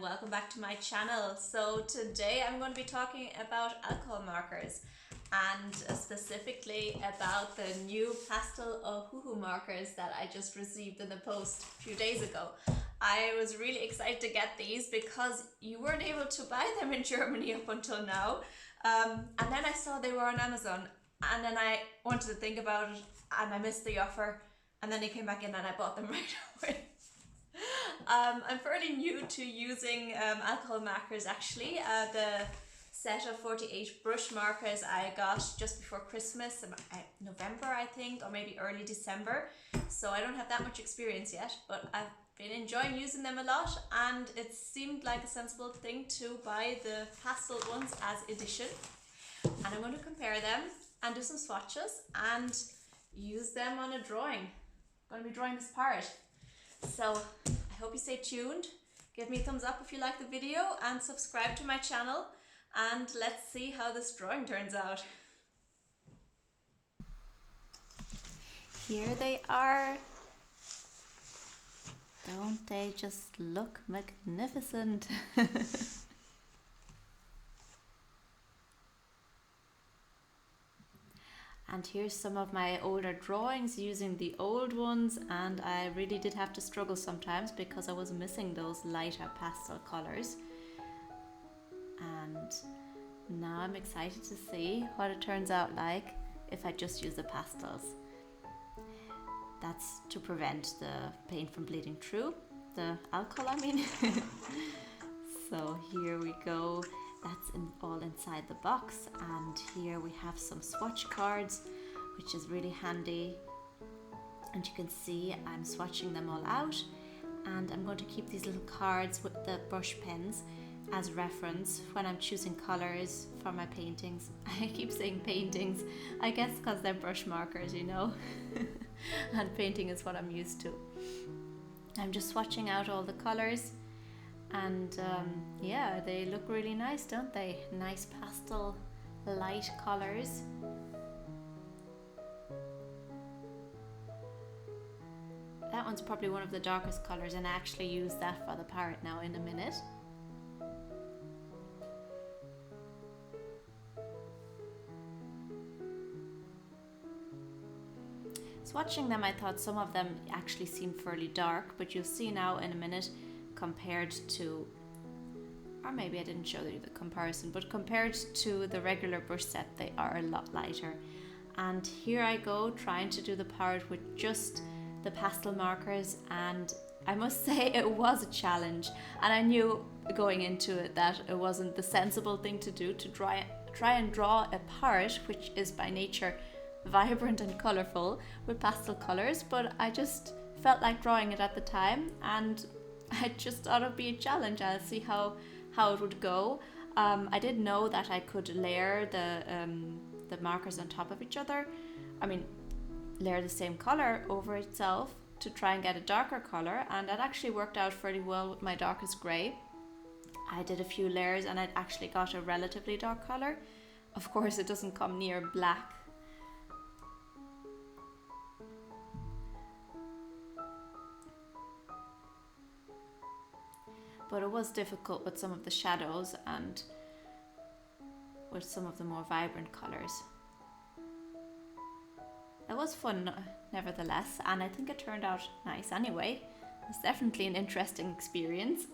welcome back to my channel. So today I'm going to be talking about alcohol markers and specifically about the new pastel OHUHU markers that I just received in the post a few days ago. I was really excited to get these because you weren't able to buy them in Germany up until now. And then I saw they were on Amazon, and then I wanted to think about it and I missed the offer, and then they came back in and I bought them right away. I'm fairly new to using alcohol markers actually. The set of 48 brush markers I got just before Christmas, November I think, or maybe early December. So I don't have that much experience yet, but I've been enjoying using them a lot, and it seemed like a sensible thing to buy the pastel ones as addition. And I'm going to compare them and do some swatches and use them on a drawing. I'm going to be drawing this part. So I hope you stay tuned. Give me a thumbs up if you like the video and subscribe to my channel, and let's see how this drawing turns out. Here they are. Don't they just look magnificent? And here's some of my older drawings using the old ones, and I really did have to struggle sometimes because I was missing those lighter pastel colors. And now I'm excited to see what it turns out like if I just use the pastels. That's to prevent the paint from bleeding through, the alcohol I mean. So here we go. That's all inside the box, and here we have some swatch cards, which is really handy. And you can see I'm swatching them all out, and I'm going to keep these little cards with the brush pens as reference when I'm choosing colors for my paintings. I keep saying paintings, I guess because they're brush markers, you know. And painting is what I'm used to. I'm just swatching out all the colors. And yeah, they look really nice, don't they? Nice pastel light colors. That one's probably one of the darkest colors, and I actually use that for the parrot now in a minute. Swatching them, I thought some of them actually seemed fairly dark, but you'll see now in a minute compared to, or maybe I didn't show you the comparison, but compared to the regular brush set, they are a lot lighter. And here I go trying to do the parrot with just the pastel markers, and I must say it was a challenge, and I knew going into it that it wasn't the sensible thing to do, to try and draw a parrot which is by nature vibrant and colorful with pastel colors, but I just felt like drawing it at the time, and I just thought it'd be a challenge. I'll see how it would go. I did know that I could layer the markers on top of each other. I mean, layer the same color over itself to try and get a darker color, and that actually worked out fairly well with my darkest grey. I did a few layers and I actually got a relatively dark color. Of course, it doesn't come near black. But it was difficult with some of the shadows and with some of the more vibrant colors. It was fun nevertheless, and I think it turned out nice anyway. It's definitely an interesting experience.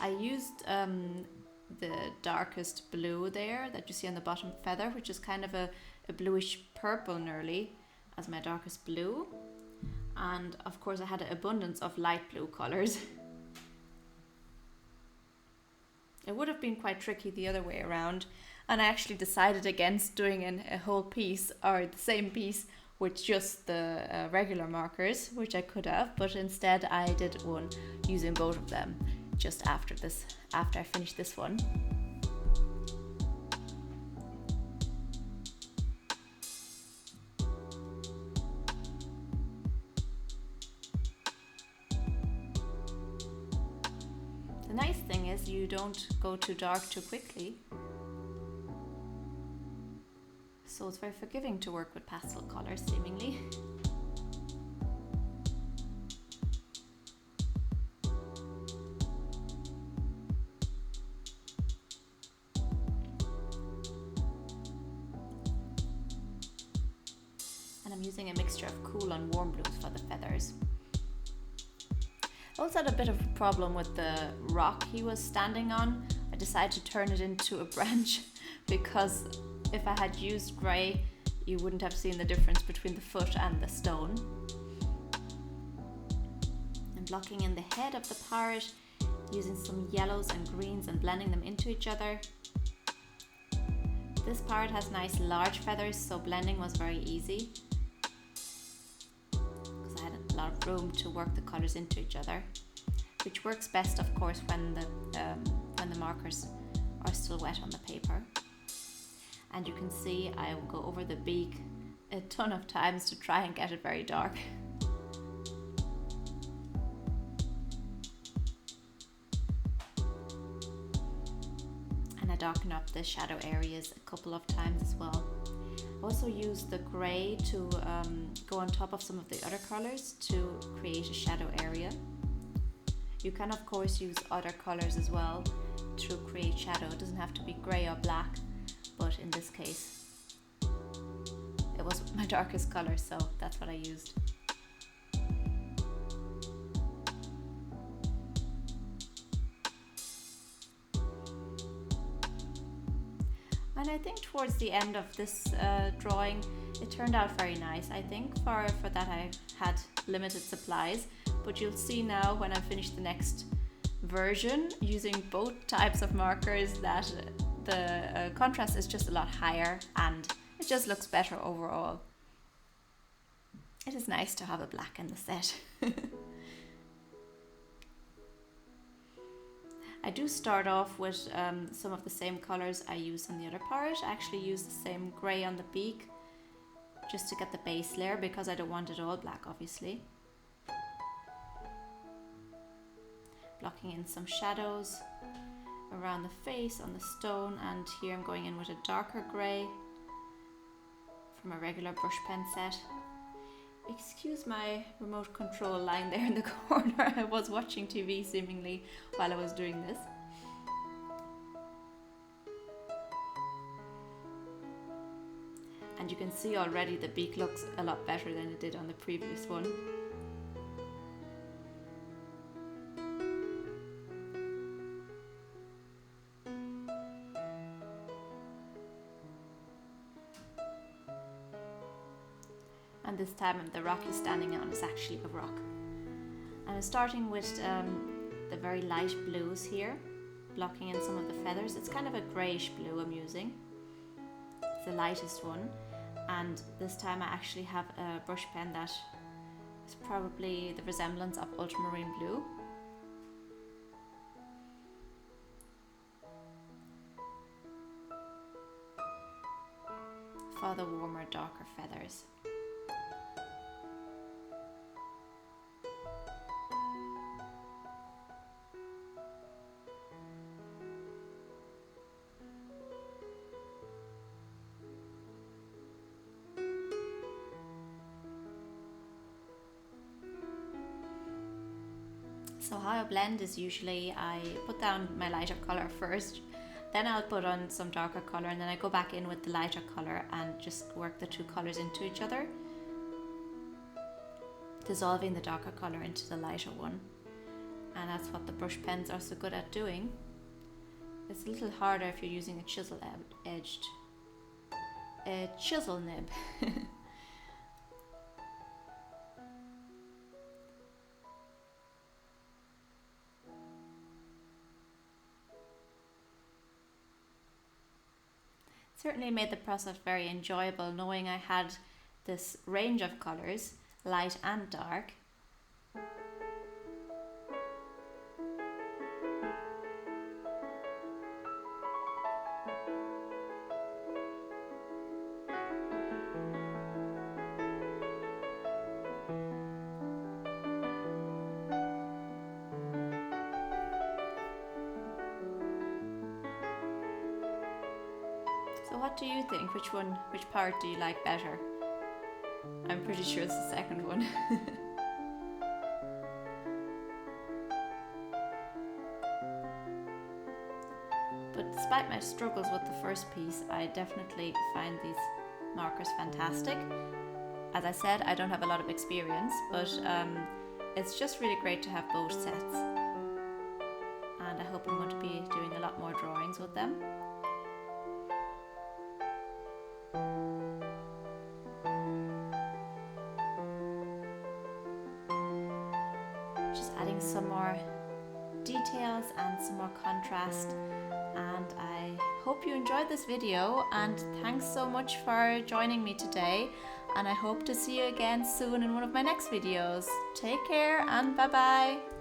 I used the darkest blue there that you see on the bottom feather, which is kind of a bluish purple nearly, as my darkest blue. And of course I had an abundance of light blue colours. It would have been quite tricky the other way around, and I actually decided against doing a whole piece, or the same piece, with just the regular markers, which I could have, but instead I did one using both of them just after I finished this one. The nice thing is you don't go too dark too quickly, so it's very forgiving to work with pastel colors seemingly. using a mixture of cool and warm blues for the feathers. I also had a bit of a problem with the rock he was standing on. I decided to turn it into a branch because if I had used grey, you wouldn't have seen the difference between the foot and the stone. I'm blocking in the head of the parrot using some yellows and greens and blending them into each other. This parrot has nice large feathers, so blending was very easy because I had a lot of room to work the colours into each other, which works best of course when the markers are still wet on the paper. And you can see I will go over the beak a ton of times to try and get it very dark. And I darken up the shadow areas a couple of times as well. I also use the grey to go on top of some of the other colours to create a shadow area. You can of course use other colours as well to create shadow. It doesn't have to be grey or black, but in this case it was my darkest colour, so that's what I used. And I think towards the end of this drawing it turned out very nice. I think for that I had limited supplies, but you'll see now when I finish the next version using both types of markers that the contrast is just a lot higher and it just looks better overall. It is nice to have a black in the set. I do start off with some of the same colours I used on the other parrot. I actually used the same grey on the beak just to get the base layer because I don't want it all black obviously. Blocking in some shadows around the face, on the stone, and here I'm going in with a darker grey from a regular brush pen set. Excuse my remote control lying there in the corner. I was watching TV seemingly while I was doing this. And you can see already the beak looks a lot better than it did on the previous one. And this time the rock he's standing on is actually a rock. And I'm starting with the very light blues here, blocking in some of the feathers. It's kind of a greyish blue I'm using. It's the lightest one. And this time I actually have a brush pen that is probably the resemblance of ultramarine blue. For the warmer, darker feathers. So how I blend is usually I put down my lighter colour first, then I'll put on some darker colour, and then I go back in with the lighter colour and just work the two colours into each other, dissolving the darker colour into the lighter one. And that's what the brush pens are so good at doing. It's a little harder if you're using a chisel nib. Certainly made the process very enjoyable, knowing I had this range of colours, light and dark. So what do you think? Which part do you like better? I'm pretty sure it's the second one. But despite my struggles with the first piece, I definitely find these markers fantastic. As I said, I don't have a lot of experience, but it's just really great to have both sets. And I hope I'm going to be doing a lot more drawings with them. Just adding some more details and some more contrast, and I hope you enjoyed this video, and thanks so much for joining me today, and I hope to see you again soon in one of my next videos. Take care and bye bye.